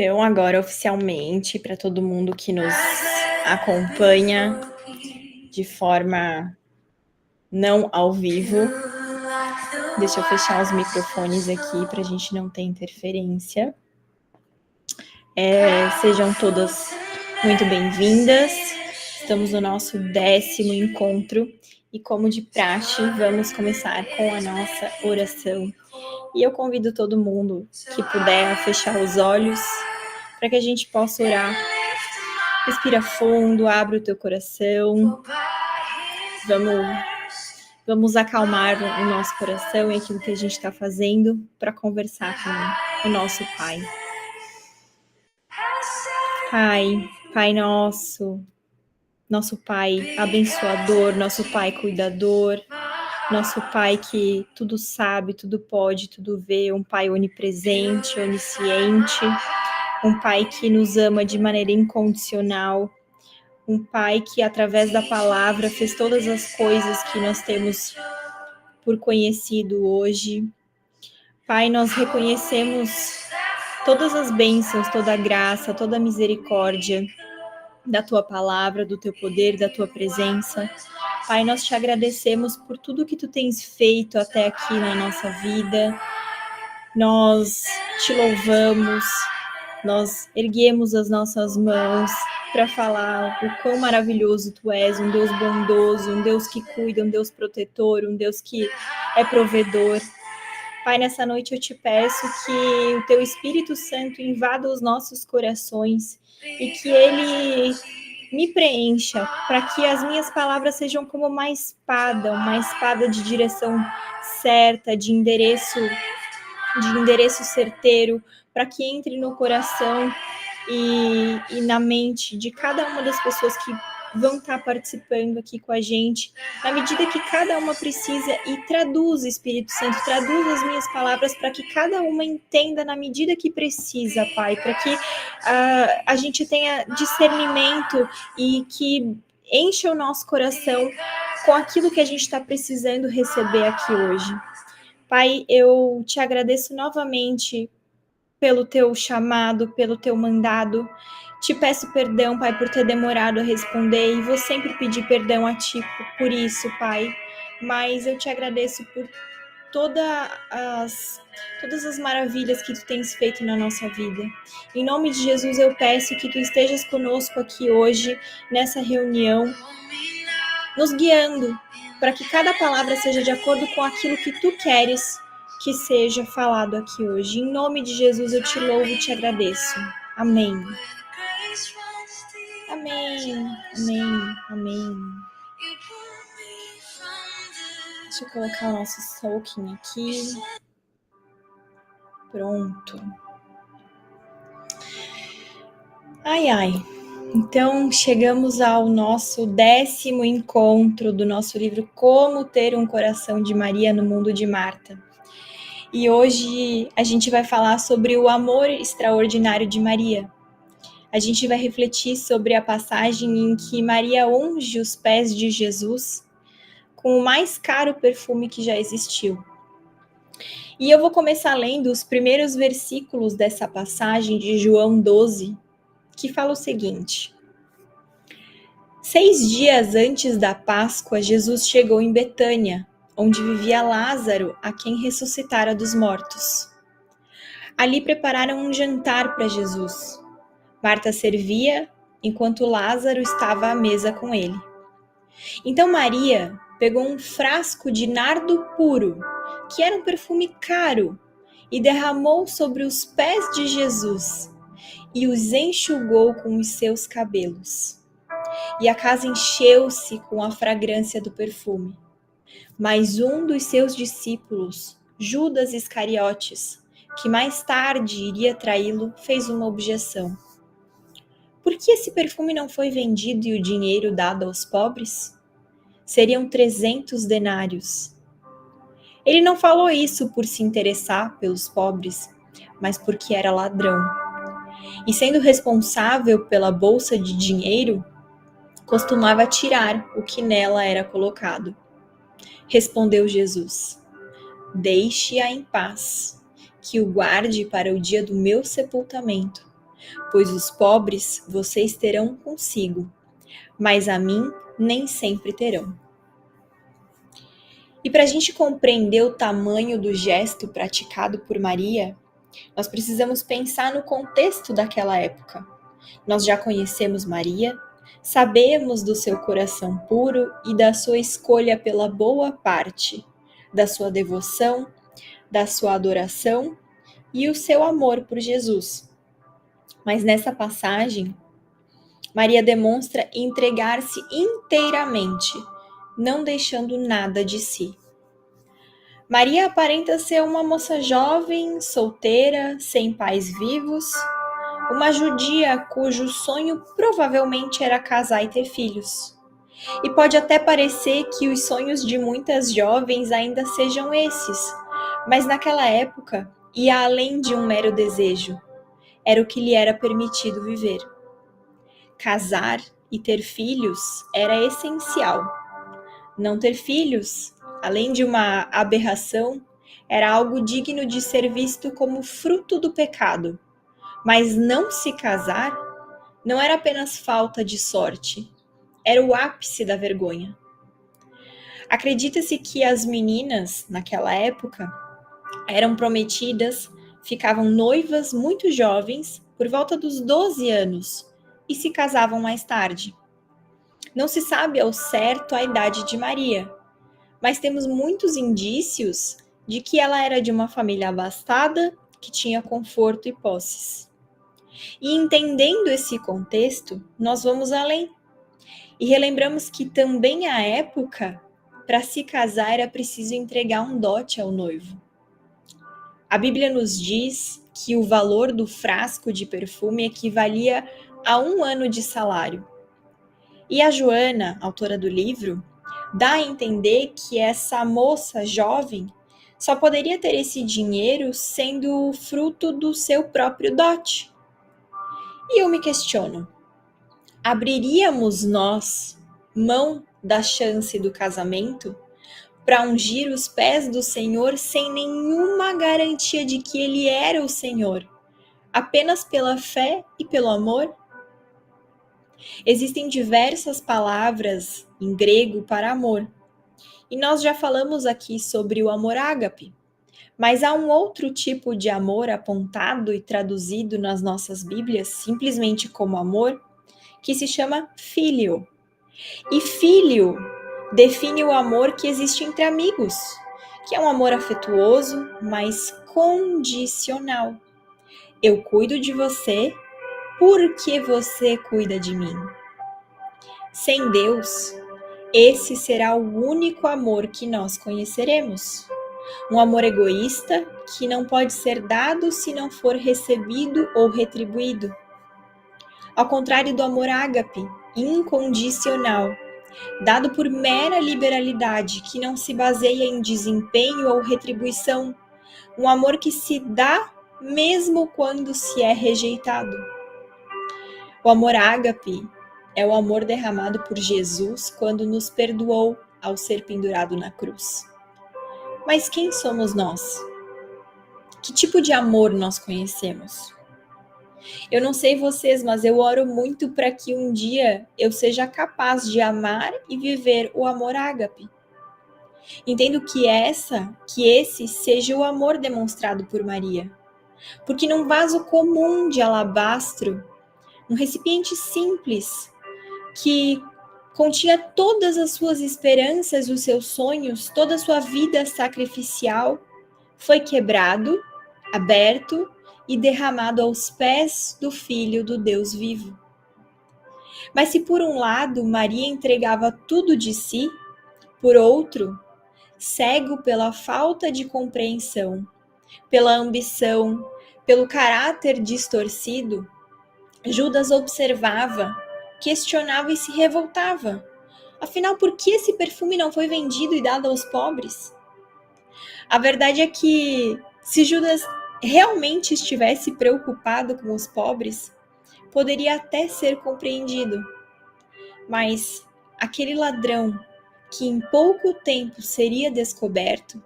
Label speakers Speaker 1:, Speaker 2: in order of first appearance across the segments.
Speaker 1: Então, agora oficialmente, para todo mundo que nos acompanha de forma não ao vivo, deixa eu fechar os microfones aqui para a gente não ter interferência. Sejam todas muito bem-vindas. Estamos no nosso 10º encontro e, como de praxe, vamos começar com a nossa oração. E eu convido todo mundo que puder a fechar os olhos para que a gente possa orar. Respira fundo, abre o teu coração. Vamos acalmar o nosso coração e aquilo que a gente está fazendo para conversar com o nosso Pai. Pai nosso Pai abençoador, nosso Pai cuidador, nosso Pai que tudo sabe, tudo pode, tudo vê, um Pai onipresente, onisciente, um Pai que nos ama de maneira incondicional, um Pai que através da palavra fez todas as coisas que nós temos por conhecido hoje. Pai, nós reconhecemos todas as bênçãos, toda a graça, toda a misericórdia da Tua palavra, do Teu poder, da Tua presença. Pai, nós te agradecemos por tudo que Tu tens feito até aqui na nossa vida. Nós te louvamos, nós erguemos as nossas mãos para falar o quão maravilhoso Tu és, um Deus bondoso, um Deus que cuida, um Deus protetor, um Deus que é provedor. Pai, nessa noite eu te peço que o Teu Espírito Santo invada os nossos corações e que Ele me preencha, para que as minhas palavras sejam como uma espada de direção certa, de endereço certeiro, para que entre no coração e na mente de cada uma das pessoas que vão estar participando aqui com a gente, na medida que cada uma precisa, e traduz, Espírito Santo, traduz as minhas palavras para que cada uma entenda na medida que precisa, Pai, para que a gente tenha discernimento e que encha o nosso coração com aquilo que a gente está precisando receber aqui hoje. Pai, eu te agradeço novamente pelo teu chamado, pelo teu mandado. Te peço perdão, Pai, por ter demorado a responder, e vou sempre pedir perdão a Ti por isso, Pai. Mas eu te agradeço por todas as maravilhas que Tu tens feito na nossa vida. Em nome de Jesus, eu peço que Tu estejas conosco aqui hoje, nessa reunião, nos guiando, para que cada palavra seja de acordo com aquilo que Tu queres que seja falado aqui hoje. Em nome de Jesus, eu te louvo e te agradeço. Amém. Amém, amém, amém. Deixa eu colocar o nosso soaking aqui. Pronto. Ai. Então, chegamos ao nosso 10º encontro do nosso livro Como Ter um Coração de Maria no Mundo de Marta. E hoje a gente vai falar sobre o amor extraordinário de Maria. A gente vai refletir sobre a passagem em que Maria unge os pés de Jesus com o mais caro perfume que já existiu. E eu vou começar lendo os primeiros versículos dessa passagem de João 12, que fala o seguinte: 6 dias antes da Páscoa, Jesus chegou em Betânia, onde vivia Lázaro, a quem ressuscitara dos mortos. Ali prepararam um jantar para Jesus. Marta servia, enquanto Lázaro estava à mesa com ele. Então Maria pegou um frasco de nardo puro, que era um perfume caro, e derramou sobre os pés de Jesus, e os enxugou com os seus cabelos. E a casa encheu-se com a fragrância do perfume. Mas um dos seus discípulos, Judas Iscariotes, que mais tarde iria traí-lo, fez uma objeção. Por que esse perfume não foi vendido e o dinheiro dado aos pobres? Seriam 300 denários. Ele não falou isso por se interessar pelos pobres, mas porque era ladrão. E sendo responsável pela bolsa de dinheiro, costumava tirar o que nela era colocado. Respondeu Jesus: Deixe-a em paz, que o guarde para o dia do meu sepultamento, pois os pobres vocês terão consigo, mas a mim nem sempre terão. E para a gente compreender o tamanho do gesto praticado por Maria, nós precisamos pensar no contexto daquela época. Nós já conhecemos Maria, sabemos do seu coração puro e da sua escolha pela boa parte, da sua devoção, da sua adoração e o seu amor por Jesus. Mas nessa passagem, Maria demonstra entregar-se inteiramente, não deixando nada de si. Maria aparenta ser uma moça jovem, solteira, sem pais vivos, uma judia cujo sonho provavelmente era casar e ter filhos. E pode até parecer que os sonhos de muitas jovens ainda sejam esses, mas naquela época ia além de um mero desejo. Era o que lhe era permitido viver. Casar e ter filhos era essencial. Não ter filhos, além de uma aberração, era algo digno de ser visto como fruto do pecado. Mas não se casar não era apenas falta de sorte, era o ápice da vergonha. Acredita-se que as meninas, naquela época, eram prometidas, ficavam noivas muito jovens, por volta dos 12 anos, e se casavam mais tarde. Não se sabe ao certo a idade de Maria, mas temos muitos indícios de que ela era de uma família abastada, que tinha conforto e posses. E entendendo esse contexto, nós vamos além. E relembramos que também à época, para se casar era preciso entregar um dote ao noivo. A Bíblia nos diz que o valor do frasco de perfume equivalia a 1 ano de salário. E a Joana, autora do livro, dá a entender que essa moça jovem só poderia ter esse dinheiro sendo fruto do seu próprio dote. E eu me questiono, abriríamos nós mão da chance do casamento para ungir os pés do Senhor sem nenhuma garantia de que Ele era o Senhor, apenas pela fé e pelo amor? Existem diversas palavras em grego para amor, e nós já falamos aqui sobre o amor ágape, mas há um outro tipo de amor apontado e traduzido nas nossas Bíblias simplesmente como amor, que se chama filho. E filho define o amor que existe entre amigos, que é um amor afetuoso, mas condicional. Eu cuido de você porque você cuida de mim. Sem Deus, esse será o único amor que nós conheceremos. Um amor egoísta que não pode ser dado se não for recebido ou retribuído. Ao contrário do amor ágape, incondicional, dado por mera liberalidade, que não se baseia em desempenho ou retribuição, um amor que se dá mesmo quando se é rejeitado. O amor ágape é o amor derramado por Jesus quando nos perdoou ao ser pendurado na cruz. Mas quem somos nós? Que tipo de amor nós conhecemos? Eu não sei vocês, mas eu oro muito para que um dia eu seja capaz de amar e viver o amor ágape. Entendo que esse seja o amor demonstrado por Maria. Porque num vaso comum de alabastro, um recipiente simples, que continha todas as suas esperanças, os seus sonhos, toda a sua vida sacrificial, foi quebrado, aberto e derramado aos pés do Filho do Deus vivo. Mas se por um lado Maria entregava tudo de si, por outro, cego pela falta de compreensão, pela ambição, pelo caráter distorcido, Judas observava, questionava e se revoltava. Afinal, por que esse perfume não foi vendido e dado aos pobres? A verdade é que, se Judas realmente estivesse preocupado com os pobres, poderia até ser compreendido. Mas aquele ladrão, que em pouco tempo seria descoberto,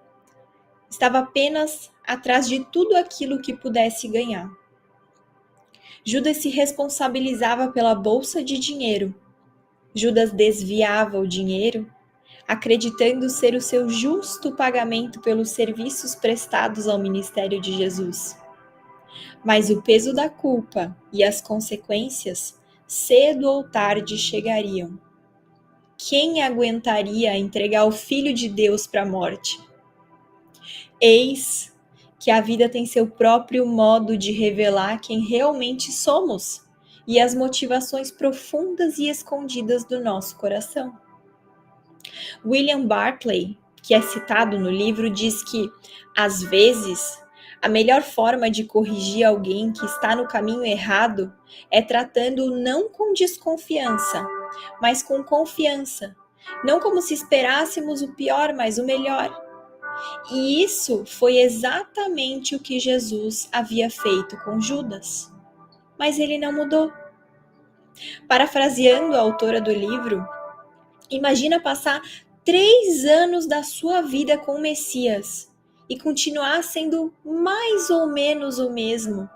Speaker 1: estava apenas atrás de tudo aquilo que pudesse ganhar. Judas se responsabilizava pela bolsa de dinheiro. Judas desviava o dinheiro, acreditando ser o seu justo pagamento pelos serviços prestados ao ministério de Jesus. Mas o peso da culpa e as consequências, cedo ou tarde, chegariam. Quem aguentaria entregar o Filho de Deus para a morte? Eis que a vida tem seu próprio modo de revelar quem realmente somos e as motivações profundas e escondidas do nosso coração. William Barclay, que é citado no livro, diz que, às vezes, a melhor forma de corrigir alguém que está no caminho errado é tratando-o não com desconfiança, mas com confiança. Não como se esperássemos o pior, mas o melhor. E isso foi exatamente o que Jesus havia feito com Judas. Mas ele não mudou. Parafraseando a autora do livro, imagina passar 3 anos da sua vida com o Messias e continuar sendo mais ou menos o mesmo,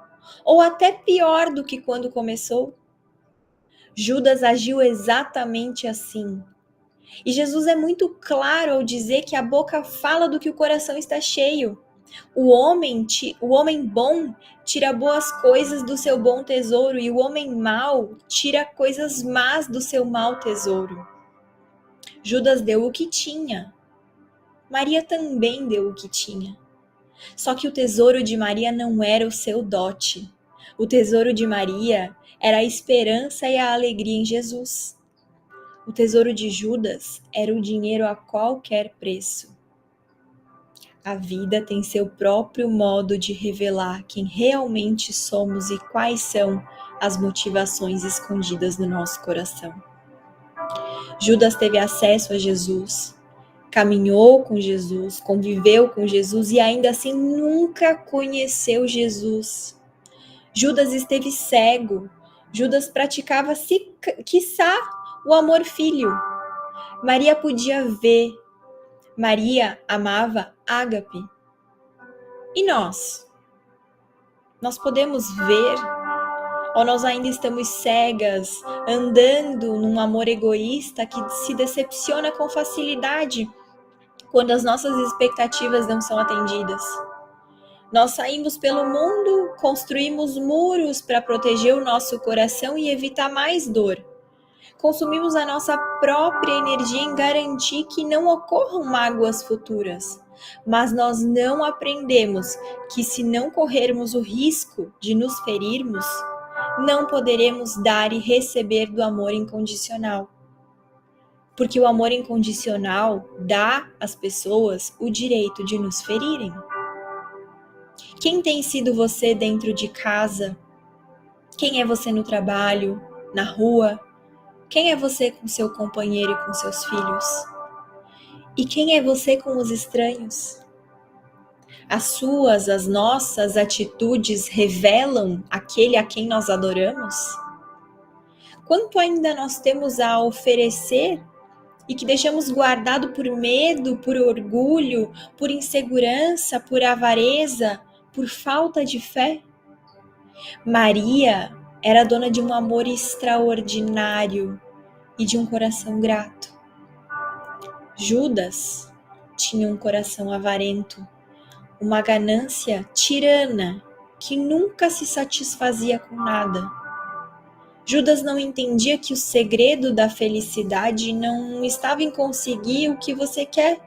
Speaker 1: ou até pior do que quando começou. Judas agiu exatamente assim. E Jesus é muito claro ao dizer que a boca fala do que o coração está cheio. O homem bom tira boas coisas do seu bom tesouro e o homem mau tira coisas más do seu mau tesouro. Judas deu o que tinha. Maria também deu o que tinha. Só que o tesouro de Maria não era o seu dote. O tesouro de Maria era a esperança e a alegria em Jesus. O tesouro de Judas era o dinheiro a qualquer preço. A vida tem seu próprio modo de revelar quem realmente somos e quais são as motivações escondidas no nosso coração. Judas teve acesso a Jesus, caminhou com Jesus, conviveu com Jesus e ainda assim nunca conheceu Jesus. Judas esteve cego. Judas praticava, quiçá, o amor filho. Maria podia ver. Maria amava ágape. E nós? Nós podemos ver? Ou nós ainda estamos cegas, andando num amor egoísta que se decepciona com facilidade quando as nossas expectativas não são atendidas? Nós saímos pelo mundo, construímos muros para proteger o nosso coração e evitar mais dor. Consumimos a nossa própria energia em garantir que não ocorram mágoas futuras. Mas nós não aprendemos que, se não corrermos o risco de nos ferirmos, não poderemos dar e receber do amor incondicional. Porque o amor incondicional dá às pessoas o direito de nos ferirem. Quem tem sido você dentro de casa? Quem é você no trabalho, na rua? Quem é você com seu companheiro e com seus filhos? E quem é você com os estranhos? As nossas atitudes revelam aquele a quem nós adoramos? Quanto ainda nós temos a oferecer e que deixamos guardado por medo, por orgulho, por insegurança, por avareza, por falta de fé? Maria era dona de um amor extraordinário e de um coração grato. Judas tinha um coração avarento, uma ganância tirana que nunca se satisfazia com nada. Judas não entendia que o segredo da felicidade não estava em conseguir o que você quer,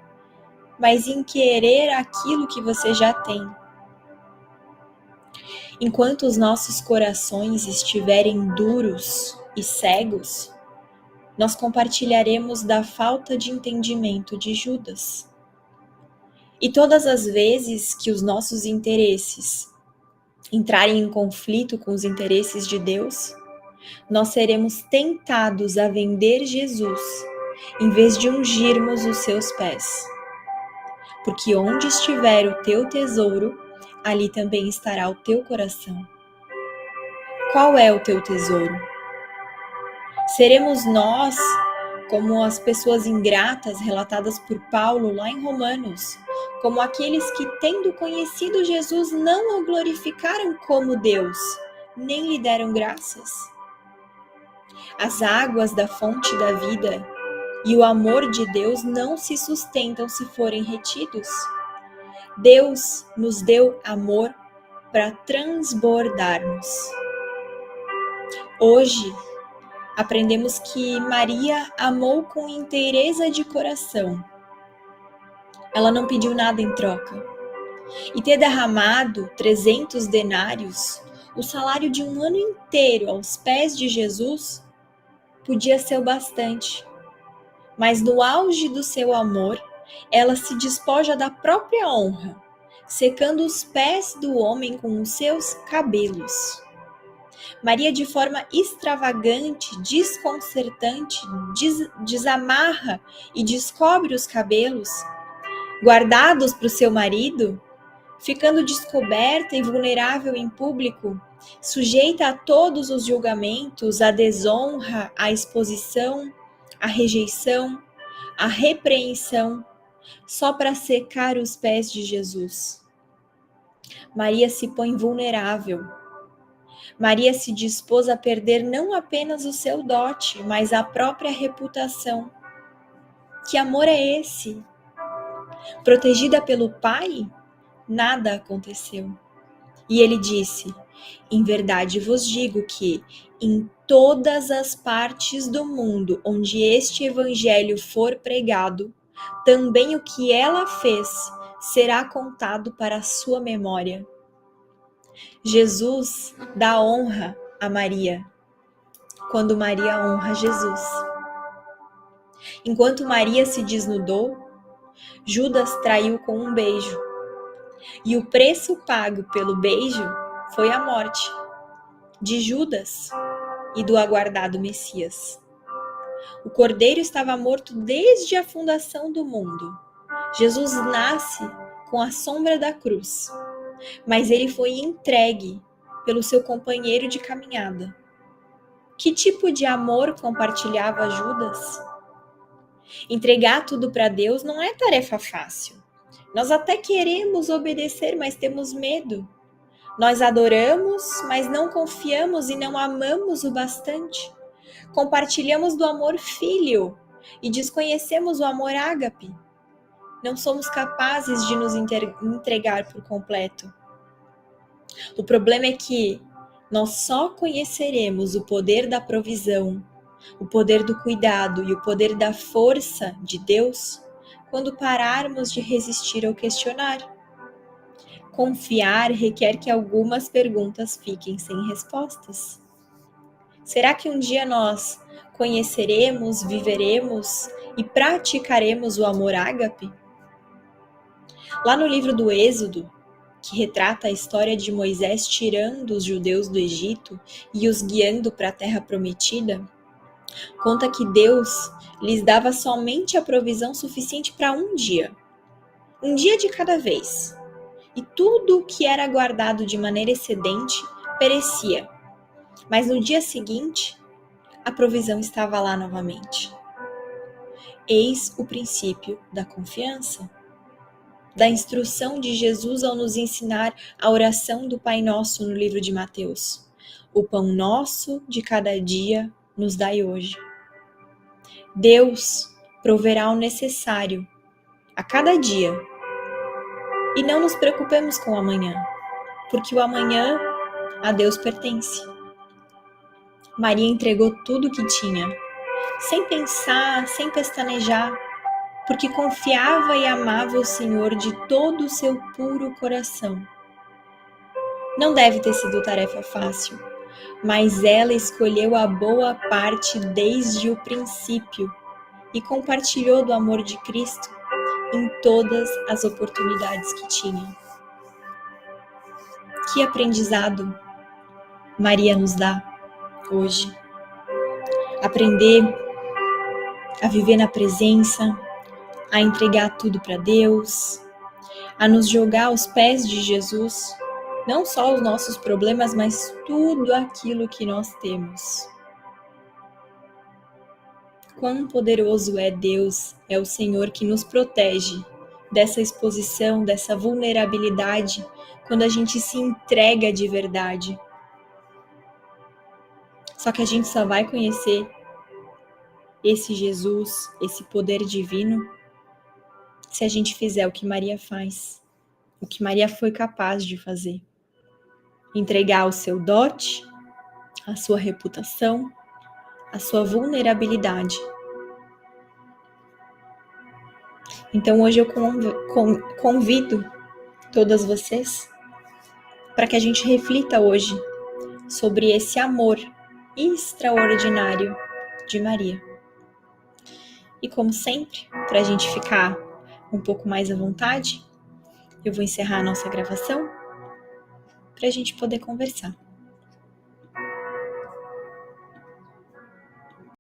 Speaker 1: mas em querer aquilo que você já tem. Enquanto os nossos corações estiverem duros e cegos, nós compartilharemos da falta de entendimento de Judas. E todas as vezes que os nossos interesses entrarem em conflito com os interesses de Deus, nós seremos tentados a vender Jesus, em vez de ungirmos os seus pés. Porque onde estiver o teu tesouro, ali também estará o teu coração. Qual é o teu tesouro? Seremos nós como as pessoas ingratas relatadas por Paulo lá em Romanos, como aqueles que, tendo conhecido Jesus, não o glorificaram como Deus, nem lhe deram graças? As águas da fonte da vida e o amor de Deus não se sustentam se forem retidos. Deus nos deu amor para transbordarmos. Hoje, aprendemos que Maria amou com inteireza de coração. Ela não pediu nada em troca. E ter derramado 300 denários, o salário de um ano inteiro aos pés de Jesus, podia ser o bastante. Mas no auge do seu amor, ela se despoja da própria honra, secando os pés do homem com os seus cabelos. Maria, de forma extravagante, desconcertante, desamarra e descobre os cabelos, guardados para o seu marido, ficando descoberta e vulnerável em público, sujeita a todos os julgamentos, a desonra, a exposição, a rejeição, a repreensão, só para secar os pés de Jesus. Maria se põe vulnerável. Maria se dispôs a perder não apenas o seu dote, mas a própria reputação. Que amor é esse? Protegida pelo Pai, nada aconteceu. E ele disse: em verdade vos digo que, em todas as partes do mundo onde este evangelho for pregado, também o que ela fez será contado para a sua memória. Jesus dá honra a Maria, quando Maria honra Jesus. Enquanto Maria se desnudou, Judas traiu com um beijo. E o preço pago pelo beijo foi a morte de Judas e do aguardado Messias. O Cordeiro estava morto desde a fundação do mundo. Jesus nasce com a sombra da cruz, mas ele foi entregue pelo seu companheiro de caminhada. Que tipo de amor compartilhava Judas? Entregar tudo para Deus não é tarefa fácil. Nós até queremos obedecer, mas temos medo. Nós adoramos, mas não confiamos e não amamos o bastante. Compartilhamos do amor filho e desconhecemos o amor ágape. Não somos capazes de nos entregar por completo. O problema é que nós só conheceremos o poder da provisão, o poder do cuidado e o poder da força de Deus quando pararmos de resistir ou questionar. Confiar requer que algumas perguntas fiquem sem respostas. Será que um dia nós conheceremos, viveremos e praticaremos o amor ágape? Lá no livro do Êxodo, que retrata a história de Moisés tirando os judeus do Egito e os guiando para a terra prometida, conta que Deus lhes dava somente a provisão suficiente para um dia de cada vez. E tudo o que era guardado de maneira excedente perecia. Mas no dia seguinte, a provisão estava lá novamente. Eis o princípio da confiança, da instrução de Jesus ao nos ensinar a oração do Pai Nosso no livro de Mateus. O pão nosso de cada dia nos dai hoje. Deus proverá o necessário a cada dia. E não nos preocupemos com o amanhã, porque o amanhã a Deus pertence. Maria entregou tudo o que tinha, sem pensar, sem pestanejar, porque confiava e amava o Senhor de todo o seu puro coração. Não deve ter sido tarefa fácil, mas ela escolheu a boa parte desde o princípio e compartilhou do amor de Cristo em todas as oportunidades que tinha. Que aprendizado Maria nos dá hoje. Aprender a viver na presença, a entregar tudo para Deus, a nos jogar aos pés de Jesus, não só os nossos problemas, mas tudo aquilo que nós temos. Quão poderoso é Deus, é o Senhor que nos protege dessa exposição, dessa vulnerabilidade, quando a gente se entrega de verdade. Só que a gente só vai conhecer esse Jesus, esse poder divino, se a gente fizer o que Maria faz, o que Maria foi capaz de fazer. Entregar o seu dote, a sua reputação, a sua vulnerabilidade. Então hoje eu convido todas vocês para que a gente reflita hoje sobre esse amor extraordinário de Maria. E como sempre, para a gente ficar um pouco mais à vontade, eu vou encerrar a nossa gravação para a gente poder conversar.